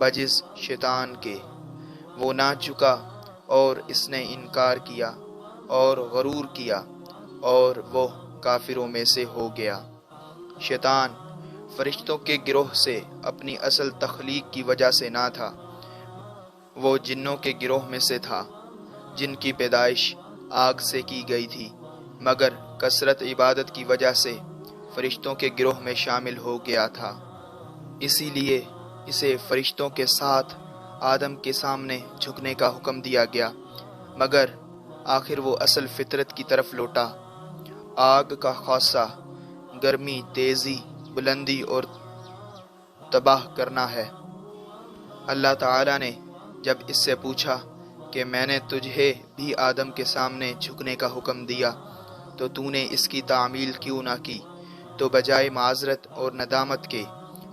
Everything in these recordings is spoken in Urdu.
بجز شیطان کے، وہ نہ جھکا اور اس نے انکار کیا اور غرور کیا اور وہ کافروں میں سے ہو گیا۔ شیطان فرشتوں کے گروہ سے اپنی اصل تخلیق کی وجہ سے نہ تھا، وہ جنوں کے گروہ میں سے تھا جن کی پیدائش آگ سے کی گئی تھی، مگر کثرت عبادت کی وجہ سے فرشتوں کے گروہ میں شامل ہو گیا تھا، اسی لیے اسے فرشتوں کے ساتھ آدم کے سامنے جھکنے کا حکم دیا گیا، مگر آخر وہ اصل فطرت کی طرف لوٹا۔ آگ کا خاصہ گرمی، تیزی، بلندی اور تباہ کرنا ہے۔ اللہ تعالیٰ نے جب اس سے پوچھا کہ میں نے تجھے بھی آدم کے سامنے جھکنے کا حکم دیا تو نے اس کی تعمیل کیوں نہ کی، تو بجائے معذرت اور ندامت کے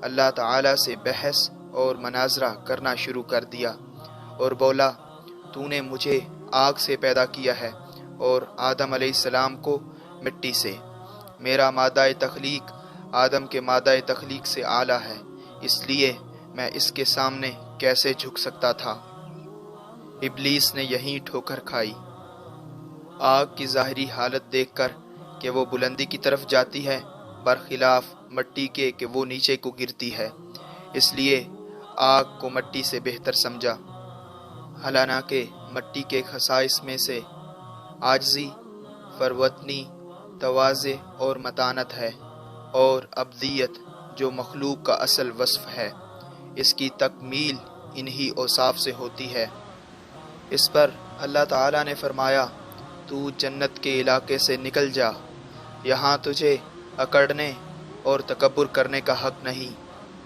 اللہ تعالیٰ سے بحث اور مناظرہ کرنا شروع کر دیا اور بولا، تو نے مجھے آگ سے پیدا کیا ہے اور آدم علیہ السلام کو مٹی سے، میرا مادہ تخلیق آدم کے مادہ تخلیق سے اعلیٰ ہے، اس لیے میں اس کے سامنے کیسے جھک سکتا تھا۔ ابلیس نے یہیں ٹھوکر کھائی۔ آگ کی ظاہری حالت دیکھ کر کہ وہ بلندی کی طرف جاتی ہے، برخلاف مٹی کے کہ وہ نیچے کو گرتی ہے، اس لیے آگ کو مٹی سے بہتر سمجھا، حالانکہ مٹی کے خصائص میں سے عاجزی، فروتنی، تواضع اور متانت ہے، اور ابدیت جو مخلوق کا اصل وصف ہے، اس کی تکمیل انہی اوصاف سے ہوتی ہے۔ اس پر اللہ تعالیٰ نے فرمایا، تو جنت کے علاقے سے نکل جا، یہاں تجھے اکڑنے اور تکبر کرنے کا حق نہیں،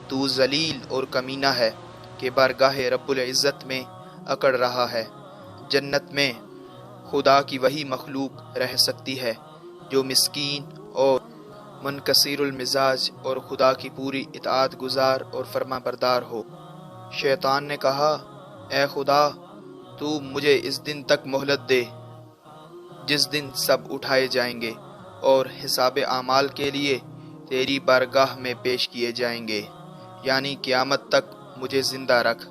تو ذلیل اور کمینہ ہے کہ بارگاہ رب العزت میں اکڑ رہا ہے۔ جنت میں خدا کی وہی مخلوق رہ سکتی ہے جو مسکین اور منکسر المزاج اور خدا کی پوری اطاعت گزار اور فرما بردار ہو۔ شیطان نے کہا، اے خدا، تو مجھے اس دن تک مہلت دے جس دن سب اٹھائے جائیں گے اور حساب اعمال کے لیے تیری بارگاہ میں پیش کیے جائیں گے، یعنی قیامت تک مجھے زندہ رکھ۔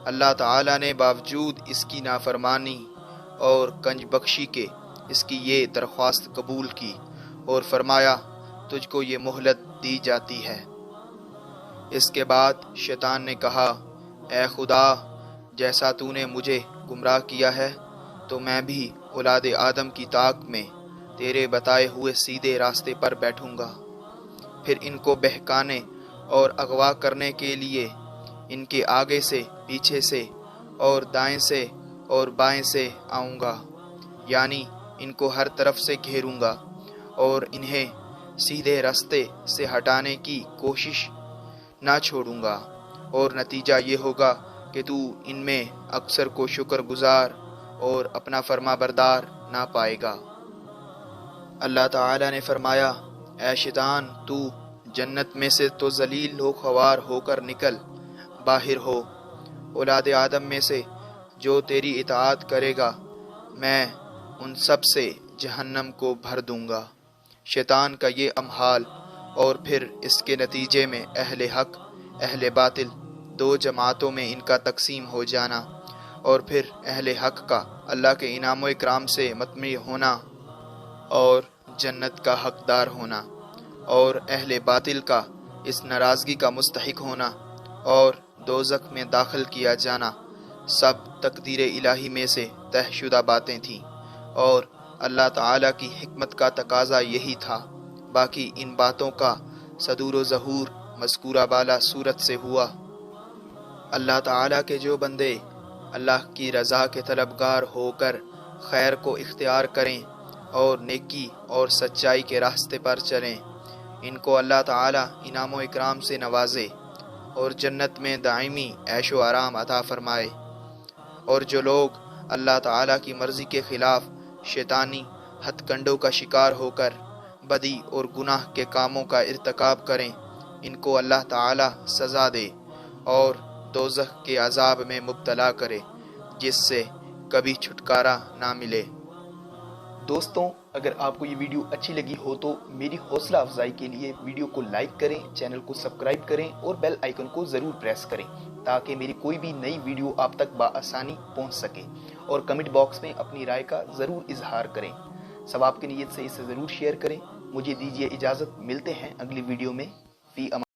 اللہ تعالیٰ نے باوجود اس کی نافرمانی اور کنج بخشی کے اس کی یہ درخواست قبول کی اور فرمایا، تجھ کو یہ مہلت دی جاتی ہے۔ اس کے بعد شیطان نے کہا، اے خدا، جیسا تو نے مجھے گمراہ کیا ہے تو میں بھی اولاد آدم کی طاق میں تیرے بتائے ہوئے سیدھے راستے پر بیٹھوں گا، پھر ان کو بہکانے اور اغوا کرنے کے لیے ان کے آگے سے، پیچھے سے اور دائیں سے اور بائیں سے آؤں گا، یعنی ان کو ہر طرف سے گھیروں گا اور انہیں سیدھے راستے سے ہٹانے کی کوشش نہ چھوڑوں گا، اور نتیجہ یہ ہوگا کہ تو ان میں اکثر کو شکر گزار اور اپنا فرما بردار نہ پائے گا۔ اللہ تعالیٰ نے فرمایا، اے شیطان، تو جنت میں سے تو ذلیل و خوار ہو کر نکل باہر ہو، اولاد آدم میں سے جو تیری اطاعت کرے گا میں ان سب سے جہنم کو بھر دوں گا۔ شیطان کا یہ امحال اور پھر اس کے نتیجے میں اہل حق اہل باطل دو جماعتوں میں ان کا تقسیم ہو جانا، اور پھر اہل حق کا اللہ کے انعام و اکرام سے مطمئن ہونا اور جنت کا حقدار ہونا، اور اہل باطل کا اس ناراضگی کا مستحق ہونا اور دوزخ میں داخل کیا جانا، سب تقدیر الہی میں سے طے شدہ باتیں تھیں، اور اللہ تعالیٰ کی حکمت کا تقاضا یہی تھا۔ باقی ان باتوں کا صدور و ظہور مذکورہ بالا صورت سے ہوا۔ اللہ تعالیٰ کے جو بندے اللہ کی رضا کے طلبگار ہو کر خیر کو اختیار کریں اور نیکی اور سچائی کے راستے پر چلیں، ان کو اللہ تعالیٰ انعام و اکرام سے نوازے اور جنت میں دائمی عیش و آرام عطا فرمائے، اور جو لوگ اللہ تعالیٰ کی مرضی کے خلاف شیطانی ہتھ کنڈوں کا شکار ہو کر بدی اور گناہ کے کاموں کا ارتکاب کریں، ان کو اللہ تعالیٰ سزا دے اور دوزخ کے عذاب میں مبتلا کرے جس سے کبھی چھٹکارا نہ ملے۔ دوستوں، اگر آپ کو یہ ویڈیو اچھی لگی ہو تو میری حوصلہ افزائی کے لیے ویڈیو کو لائک کریں، چینل کو سبسکرائب کریں اور بیل آئیکن کو ضرور پریس کریں تاکہ میری کوئی بھی نئی ویڈیو آپ تک بآسانی پہنچ سکے، اور کمنٹ باکس میں اپنی رائے کا ضرور اظہار کریں۔ ثواب کی نیت سے اسے ضرور شیئر کریں۔ مجھے دیجیے اجازت، ملتے ہیں اگلی ویڈیو میں۔ فی امان۔